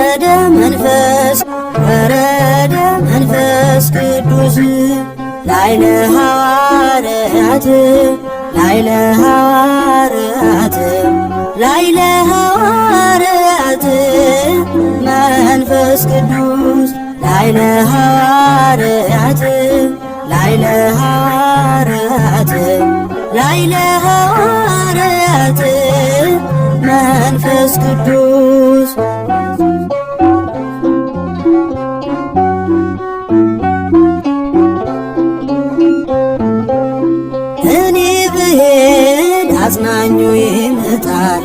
ወረደ መንፈስ ቅዱስ ላይለ ሐዋርያት ላይለ ሐዋርያት ላይለ ሐዋርያት መንፈስ ቅዱስ ላይለ ሐዋርያት ላይለ ሐዋርያት ላይለ ሐዋርያት መንፈስ ቅዱስ እኔ ብሄድ አጽናኙ ይመጣል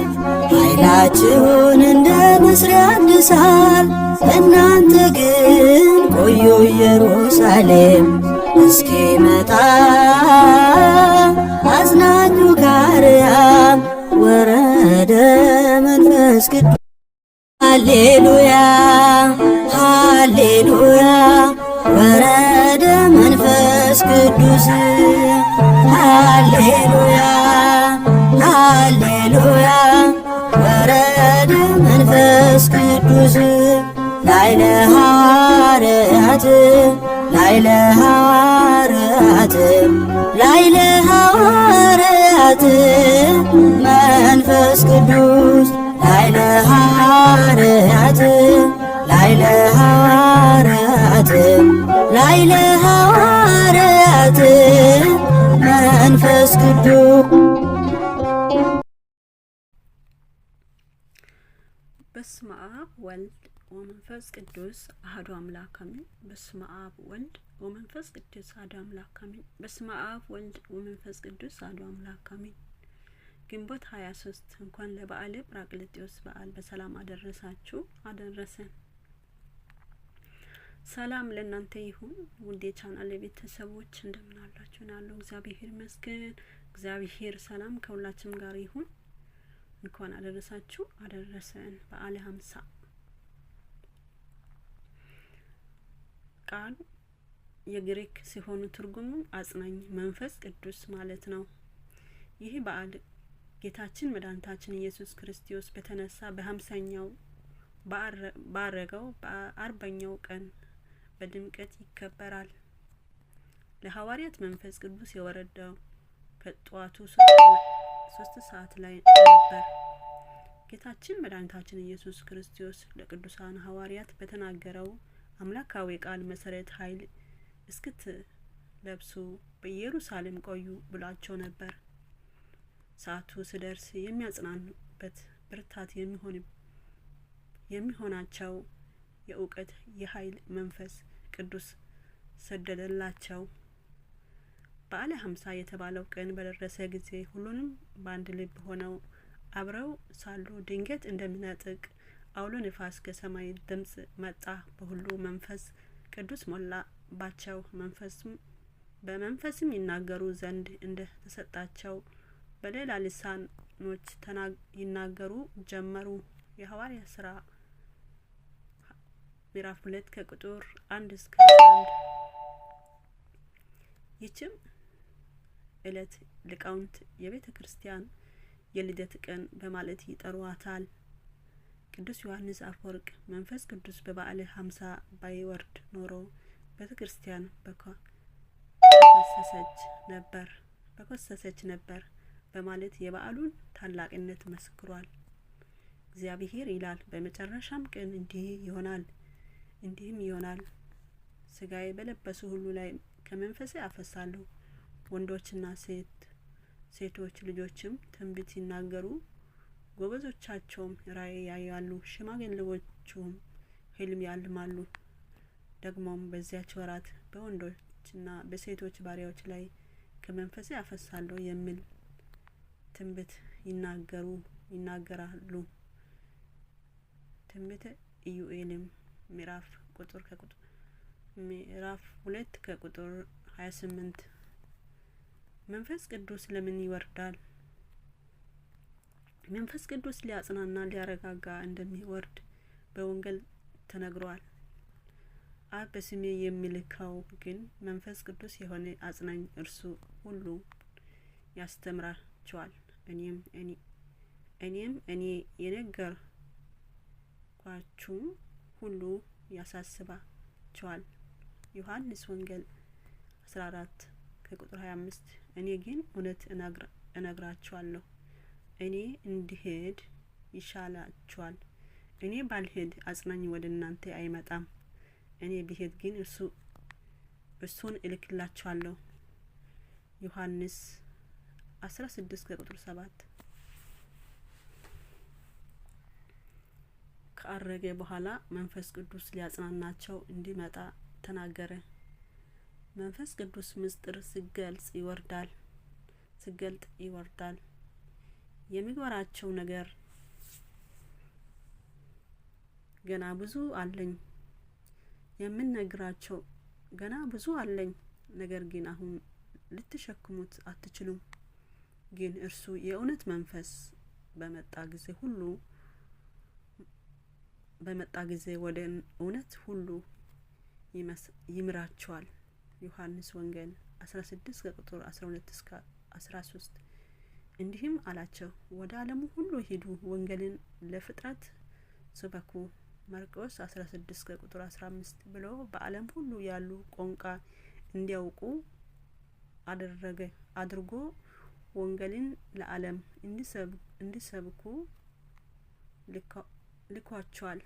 ኃይላችሁን እንደ ንስር ያድሳል። እናንተ ግን ቆዩ ኢየሩሳሌም እስኪመጣ አጽናኙ ከአርያም ወረደ መንፈስ ቅዱስ ሃሌሉያ ሃሌሉያ ወረደ መንፈስ ቅዱስ ሃሌሉያ ሃሌሉያ ወረደ መንፈስ ቅዱስ ላይለ ሐዋርያት ላይለ ሐዋርያት ላይለ ሐዋርያት መንፈስ ቅዱስ ላይለ ሐዋርያት ላይለ ሐዋርያት ላይለ ሐዋርያት መንፈስ ቅዱስ በስመ አብ ወልድ ወመንፈስ ቅዱስ አሐዱ አምላክ አሜን። በስመ አብ ወልድ ወመንፈስ ቅዱስ አሐዱ አምላክ አሜን። በስመ አብ ወልድ ወመንፈስ ቅዱስ አሐዱ አምላክ አሜን። ግንቦት 23 እንኳን ለበዓለ ጰራቅሊጦስ በዓል በሰላም አደረሳችሁ አደረሰን። ሰላም ለእናንተ ይሁን ውድ የቻናሌ ቤተሰቦች እንደምን አላችሁ? ያለው እግዚአብሔር ይመስገን። እግዚአብሔር ሰላም ከሁላችንም ጋር ይሁን። እንኳን አደረሳችሁ አደረሰን። በዓለ 50 ቃል የግሪክ ሲሆኑ ትርጉሙ አጽናኝ መንፈስ ቅዱስ ማለት ነው። ይህ በዓል ጌታችን መድኃኒታችን ኢየሱስ ክርስቶስ በተነሳ በ50ኛው ባረገው በ40ኛው ቀን በድምቀት ይከበራል። ለሐዋርያት መንፈስ ቅዱስ የወረደው ከጧቱ 3 ሰዓት ላይ ነበር። ጌታችን መድኃኒታችን ኢየሱስ ክርስቶስ ለቅዱሳን ሐዋርያት በተናገረው አምላካዊ ቃል መሰረት ኃይል እስክትለብሱ በኢየሩሳሌም ቆዩ ብሏቸው ነበር። ሰዓቱ ሲደርስ የሚያጽናኑበት ብርታት የሚሆናቸው የእውቀት የኃይል መንፈስ ቅዱስ ሰደደላቸው። በዓለ 50 የተባለው ቀን በደረሰ ጊዜ ሁሉንም በአንድ ልብ ሆነው አብረው ሳሉ ድንገት እንደሚነጥቅ አውሎ ንፋስ ከሰማይ ድምጽ መጣ። በሁሉ መንፈስ ቅዱስ ሞላባቸው። በመንፈስም ይናገሩ ዘንድ እንደ ተሰጣቸው በሌላ ልሳኖች ይናገሩ ጀመሩ። የሐዋርያት ሥራ ምዕራፍ 2 ከቁጥር 1 እስከ 11። ይህችም ዕለት ሊቃውንት የቤተ ክርስቲያን የልደት ቀን በማለት ይጠሯታል። ቅዱስ ዮሐንስ አፈወርቅ መንፈስ ቅዱስ በበዓለ 50 ባይወርድ ኖሮ ቤተ ክርስቲያን በኮሰሰች ነበር በማለት የበዓሉን ታላቅነት መስክሯል። እግዚአብሔር ይላል በመጨረሻም ቀን እንዲህም ይሆናል ሥጋዬ በለበሱ ሁሉ ላይ ከመንፈሴ አፈሳለሁ። ወንዶችና ሴቶች ልጆችም ትንቢት ይናገሩ፣ ጎበዞቻቸውም ራእይ ያያሉ፣ ሽማግሌዎቹም ሕልም ያልማሉ። ደግሞም በዚያች ወራት በወንዶችና በሴቶች ባሪያዎች ላይ ከመንፈሴ አፈሳለሁ የሚል ትንቢት ይናገራሉ። ትንቢተ ኢዩኤልም ምዕራፍ 2 ከቁጥር 28። መንፈስ ቅዱስ ለምን ይወርዳል? መንፈስ ቅዱስ ሊያጽናና ሊያረጋጋ እንደሚወርድ በወንጌል ተነግሯል። አብ በስሜ የሚልከው ግን መንፈስ ቅዱስ የሆነ አጽናኝ እርሱ ሁሉ ያስተምራቸዋል። እኔ የነገርኳችሁ ሁሉ ያሳስባቸዋል። ዮሐንስ ወንጌል 14 ከቁጥር 25 እኔ ግን እውነት እነግራችኋለሁ እኔ እንድሄድ ይሻላችኋል። እኔ ባልሄድ አጽናኝ ወደ እናንተ አይመጣም። እኔ ብሄድ ግን እርሱን እልክላችኋለሁ። ዮሐንስ 16 ከቁጥር 7 ከአረገ በኋላ መንፈስ ቅዱስ ሊያጽናናቸው እንዲመጣ ተናገረ። መንፈስ ቅዱስ ምስጢር ሲገልጥ ይወርዳል። የሚገራቸው ነገር ገና ብዙ አለኝ። የምነግራቸው ገና ብዙ አለኝ። ነገር ግን አሁን ልትሸክሙት አትችሉም። ግን እርሱ የእውነት መንፈስ በመጣ ጊዜ ወደ እውነት ሁሉ ይምራቸዋል። ዮሐንስ ወንጌል 16 ከቁጥር 12 እስከ 13 እንዲህም አላቸው፣ ወደ ዓለሙ ሁሉ ሂዱ፣ ወንጌልን ለፍጥረት ስበኩ። ማርቆስ 16 ከቁጥር 15 ብሎ በዓለም ሁሉ ያሉ ቋንቋ እንዲያውቁ አድርጎ ወንጌልን ለዓለም እንዲሰብኩ ልኳቸዋል።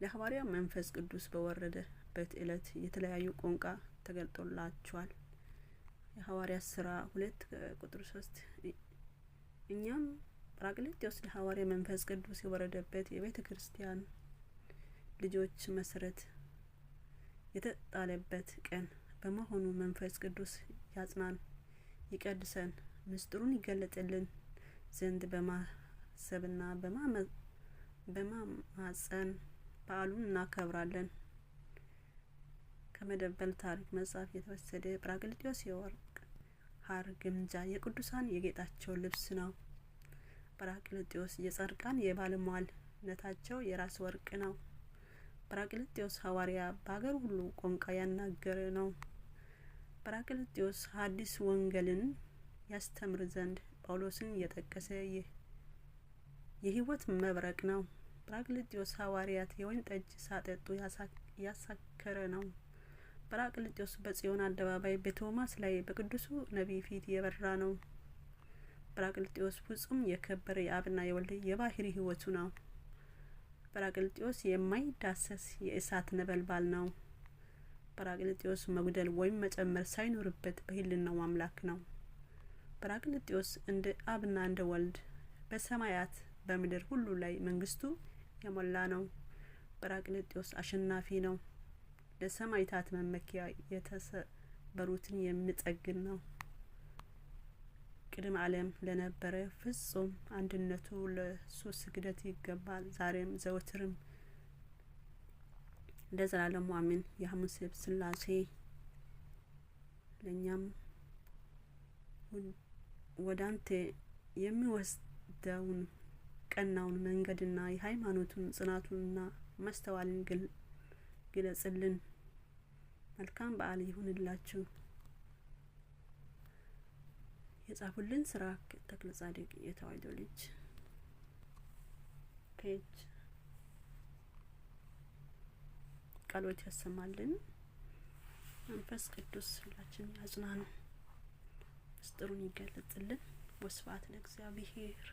ለሐዋርያ መንፈስ ቅዱስ በወረደበት ዕለት የተለያዩ ቋንቋ ተገልጦላቸዋል። የሐዋርያት ሥራ 2 ቁጥር 3 እኛም ጰራቅሊጦስ ለሐዋርያ መንፈስ ቅዱስ የወረደበት የቤተ ክርስቲያን ልጆች መሰረት የተጣለበት ቀን በመሆኑ መንፈስ ቅዱስ ያጽናን፣ ይቀድሰን፣ ምስጢሩን ይገለጥልን ዘንድ በማሰብና በማማጸን በዓሉን እናከብራለን። ከመደበል ታሪክ መጽሐፍ የተወሰደ ጰራቅሊጦስ የወርቅ ሐር ግምጃ የቅዱሳን የጌጣቸው ልብስ ነው። ጰራቅሊጦስ የጻድቃን የባለሟልነታቸው የራስ ወርቅ ነው። ጰራቅሊጦስ ሐዋርያ በአገር ሁሉ ቋንቋ ያናገረ ነው። ጰራቅሊጦስ ሐዲስ ወንጌልን ያስተምር ዘንድ ጳውሎስን የጠቀሰ የሕይወት መብረቅ ነው። ጰራቅሊጦስ ሐዋርያት የወይን ጠጅ ሳጠጡ ያሳከረ ነው። ጰራቅሊጦስ በጽዮን አደባባይ በቶማስ ላይ በቅዱሱ ነቢይ ፊት የበራ ነው። ጰራቅሊጦስ ፍጹም የከበረ የአብና የወልድ የባህሪ ሕይወቱ ነው። ጰራቅሊጦስ የማይዳሰስ የእሳት ነበልባል ነው። ጰራቅሊጦስ መጉደል ወይም መጨመር ሳይኖርበት በሕልውናው አምላክ ነው። ጰራቅሊጦስ እንደ አብና እንደ ወልድ በሰማያት በምድር ሁሉ ላይ መንግስቱ የሞላ ነው። ጰራቅሊጦስ አሸናፊ ነው። ለሰማዕታት መመኪያ የተሰበሩትን የሚጠግን ነው። ቅድመ ዓለም ለነበረ ፍጹም አንድነቱ ለእሱ ስግደት ይገባል፣ ዛሬም ዘወትርም ለዘላለሙ አሜን። የሐሙስ ሥላሴ ለእኛም ወደ አንተ የሚወስደውን ቀናውን መንገድና የሃይማኖቱን ጽናቱንና ማስተዋልን ግለጽልን። መልካም በዓል ይሁንላችሁ። የጻፉልን ሲራክ ተክለ ጻድቅ የተዋሕዶ ልጅ ፔጅ ቃሎት ያሰማልን። መንፈስ ቅዱስ ሁላችን ያጽናን፣ ምስጢሩን ይገለጥልን። ወስብሐት ለእግዚአብሔር።